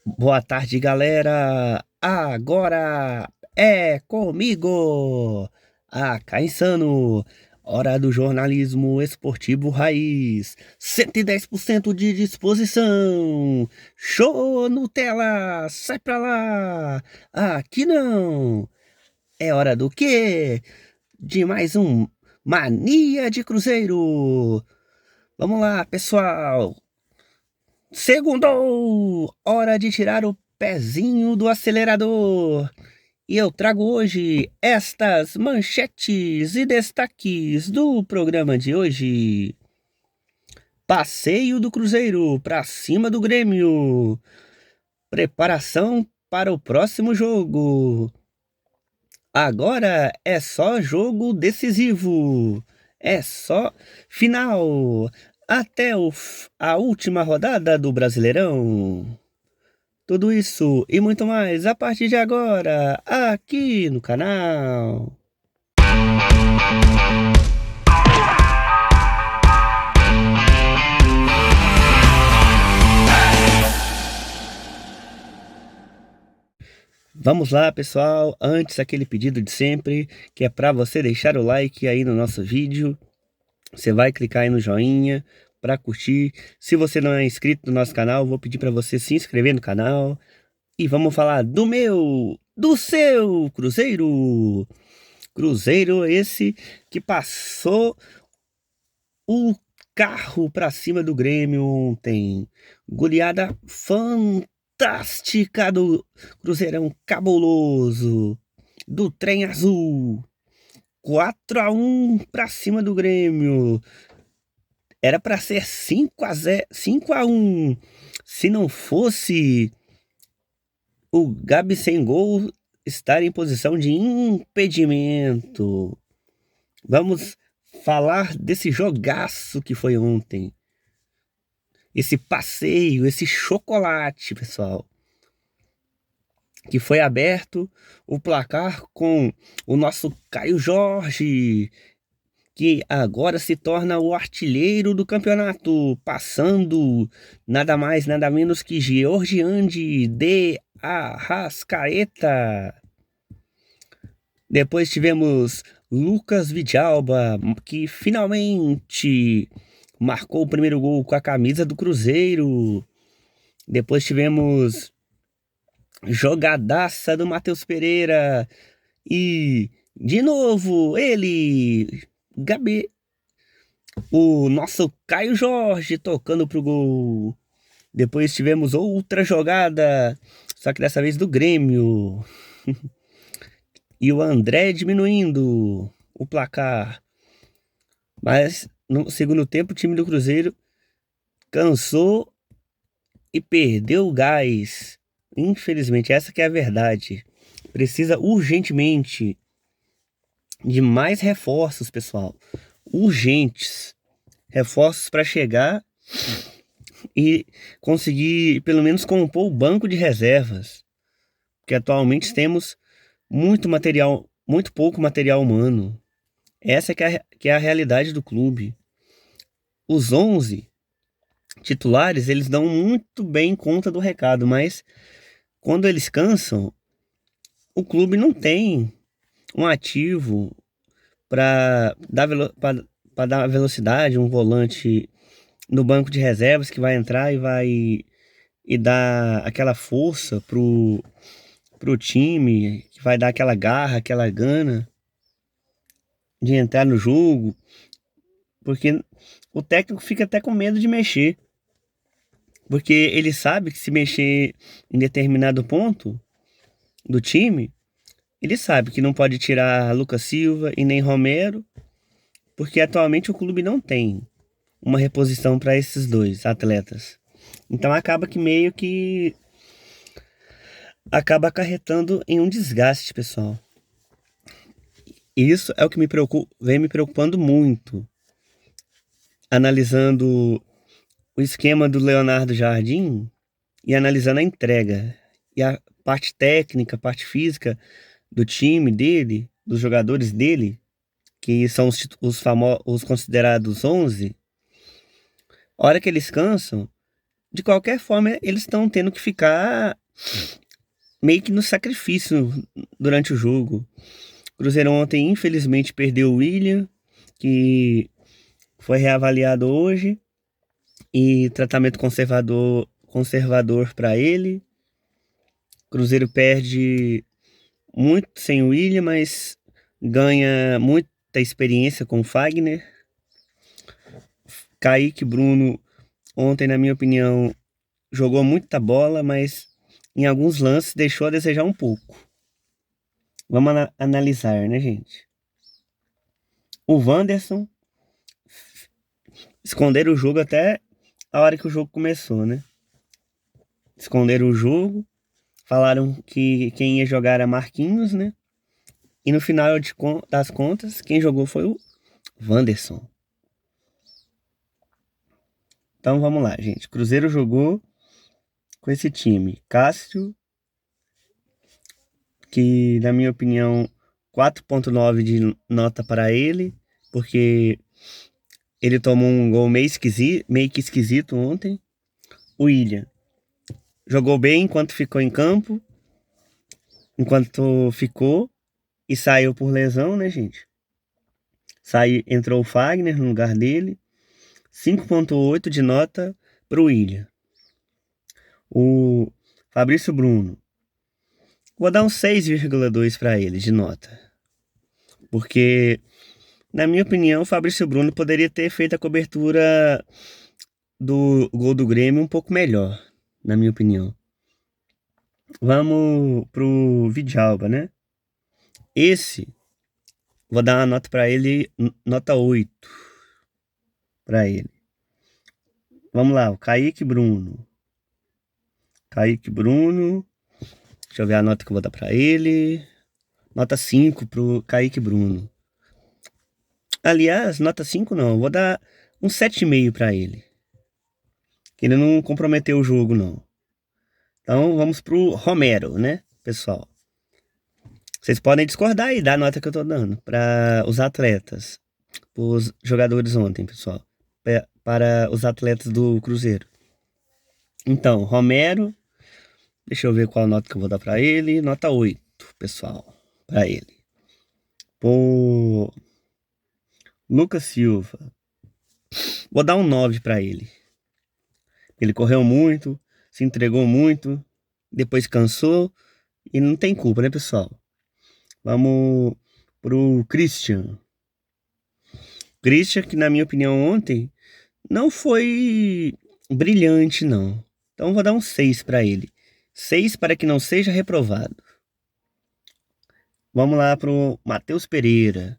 Boa tarde, galera! Agora é comigo! Cá Insano! Hora do jornalismo esportivo raiz! 110% de disposição! Show Nutella! Sai pra lá! Aqui não! É hora do quê? De mais um Mania de Cruzeiro! Vamos lá, pessoal! Segundou! Hora de tirar o pezinho do acelerador. E eu trago hoje estas manchetes e destaques do programa de hoje. Passeio do Cruzeiro para cima do Grêmio. Preparação para o próximo jogo. Agora é só jogo decisivo. É só final. Até a última rodada do Brasileirão. Tudo isso e muito mais a partir de agora, aqui no canal. Vamos lá, pessoal. Antes, aquele pedido de sempre, que é para você deixar o like aí no nosso vídeo. Você vai clicar aí no joinha para curtir. Se você não é inscrito no nosso canal, vou pedir para você se inscrever no canal. E vamos falar do seu Cruzeiro. Cruzeiro esse que passou o carro para cima do Grêmio ontem. Goleada fantástica do Cruzeirão cabuloso, do Trem Azul. 4-1 para cima do Grêmio. Era para ser 5-1. Se não fosse o Gabi sem gol estar em posição de impedimento. Vamos falar desse jogaço que foi ontem. Esse passeio, esse chocolate, pessoal. Que foi aberto o placar com o nosso Caio Jorge, que agora se torna o artilheiro do campeonato, passando nada mais, nada menos que Georgiande de Arrascaeta. Depois tivemos Lucas Vidalba, que finalmente marcou o primeiro gol com a camisa do Cruzeiro. Depois tivemos jogadaça do Matheus Pereira. E, de novo, ele, Gabi, o nosso Caio Jorge tocando pro gol. Depois tivemos outra jogada, só que dessa vez do Grêmio. E o André diminuindo o placar. Mas no segundo tempo o time do Cruzeiro cansou e perdeu o gás. Infelizmente, essa que é a verdade. Precisa urgentemente de mais reforços, pessoal. Urgentes. Reforços para chegar e conseguir pelo menos compor o banco de reservas. Porque atualmente temos muito pouco material humano. Essa que é a realidade do clube. Os 11 titulares, eles dão muito bem conta do recado, mas quando eles cansam, o clube não tem um ativo para dar velocidade, um volante no banco de reservas que vai entrar e dar aquela força pro time, que vai dar aquela garra, aquela gana de entrar no jogo, porque o técnico fica até com medo de mexer, porque ele sabe que se mexer em determinado ponto do time, ele sabe que não pode tirar Lucas Silva e nem Romero, porque atualmente o clube não tem uma reposição para esses dois atletas. Então acaba que meio que acaba acarretando em um desgaste, pessoal. Isso é o que vem me preocupando muito, analisando o esquema do Leonardo Jardim e analisando a entrega e a parte técnica, a parte física do time dele, dos jogadores dele, que são os considerados 11, a hora que eles cansam, de qualquer forma eles estão tendo que ficar meio que no sacrifício durante o jogo. O Cruzeiro ontem, infelizmente, perdeu o William, que foi reavaliado hoje, e tratamento conservador para ele. O Cruzeiro perde muito sem o William, mas ganha muita experiência com o Fagner. Kaique Bruno, ontem, na minha opinião, jogou muita bola, mas em alguns lances deixou a desejar um pouco. Vamos analisar, né, gente? O Wanderson esconderam o jogo até a hora que o jogo começou, né? Esconderam o jogo, falaram que quem ia jogar era Marquinhos, né? E no final das contas, quem jogou foi o Wanderson. Então vamos lá, gente. Cruzeiro jogou com esse time. Cássio, que na minha opinião 4.9 de nota para ele, porque ele tomou um gol meio que esquisito ontem. O William jogou bem enquanto ficou em campo, enquanto ficou e saiu por lesão, né, gente? Entrou o Fagner no lugar dele. 5.8 de nota para o William. O Fabrício Bruno, vou dar um 6,2 para ele de nota. Porque, na minha opinião, o Fabrício Bruno poderia ter feito a cobertura do gol do Grêmio um pouco melhor, na minha opinião. Vamos pro Vidjalba, né? Esse, vou dar uma nota para ele, nota 8 para ele. Vamos lá, o Kaique Bruno. Deixa eu ver a nota que eu vou dar para ele. Nota 5 pro Kaique Bruno. Aliás, nota 5 não, eu vou dar um 7,5 para ele. Ele não comprometeu o jogo, não. Então vamos pro Romero, né, pessoal? Vocês podem discordar aí da nota que eu tô dando para os atletas, os jogadores ontem, pessoal. Para os atletas do Cruzeiro. Então, Romero, deixa eu ver qual nota que eu vou dar para ele. Nota 8, pessoal, para ele. Por Lucas Silva, vou dar um 9 para ele. Ele correu muito, se entregou muito, depois cansou e não tem culpa, né, pessoal? Vamos pro Christian. Christian, que na minha opinião ontem não foi brilhante, não. Então vou dar um 6 para ele. 6 para que não seja reprovado. Vamos lá pro Matheus Pereira.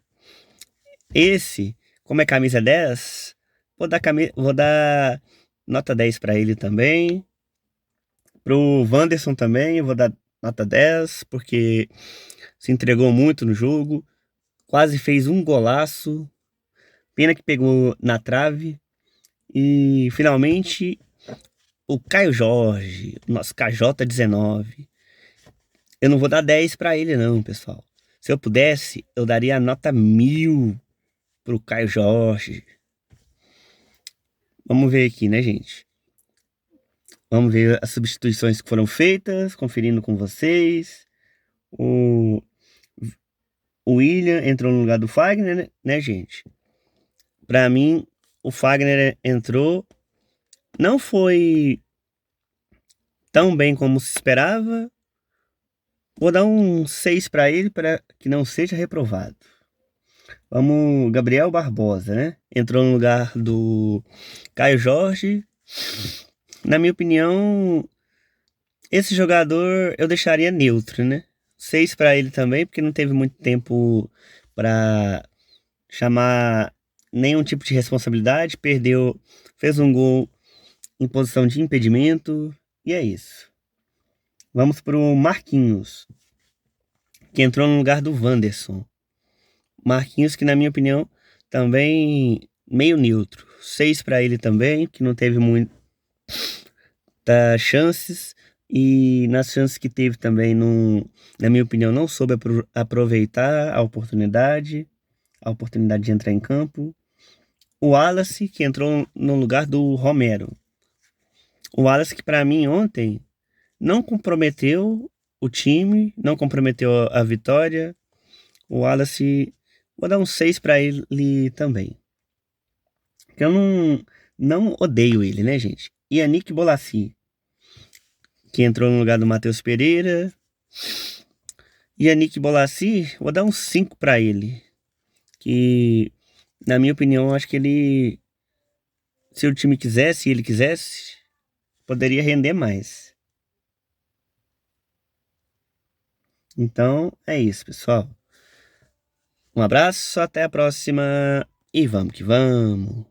Esse, como é camisa 10, vou dar nota 10 para ele também. Pro Wanderson também, eu vou dar nota 10, porque se entregou muito no jogo. Quase fez um golaço. Pena que pegou na trave. E finalmente o Caio Jorge, nosso KJ19. Eu não vou dar 10 para ele não, pessoal. Se eu pudesse, eu daria a nota 1000 pro Caio Jorge. Vamos ver aqui, né, gente? Vamos ver as substituições que foram feitas, conferindo com vocês. O William entrou no lugar do Fagner, né, gente? Pra mim, o Fagner entrou, não foi tão bem como se esperava. Vou dar um 6 para ele, para que não seja reprovado. Vamos, Gabriel Barbosa, né? Entrou no lugar do Caio Jorge. Na minha opinião, esse jogador eu deixaria neutro, né? 6 para ele também, porque não teve muito tempo para chamar nenhum tipo de responsabilidade. Perdeu, fez um gol em posição de impedimento. E é isso. Vamos pro Marquinhos, que entrou no lugar do Wanderson. Marquinhos, que na minha opinião, também meio neutro. 6 para ele também, que não teve muitas chances. E nas chances que teve também, não, na minha opinião, não soube aproveitar a oportunidade de entrar em campo. O Wallace, que entrou no lugar do Romero. O Wallace, que para mim ontem não comprometeu o time, não comprometeu a vitória. O Wallace, vou dar um 6 para ele também. Porque eu não odeio ele, né, gente? E a Nick Bolassi, que entrou no lugar do Matheus Pereira. E a Nick Bolassi, vou dar um 5 para ele. Que, na minha opinião, acho que ele, se o time quisesse, ele quisesse, poderia render mais. Então, é isso, pessoal. Um abraço, até a próxima e vamos que vamos!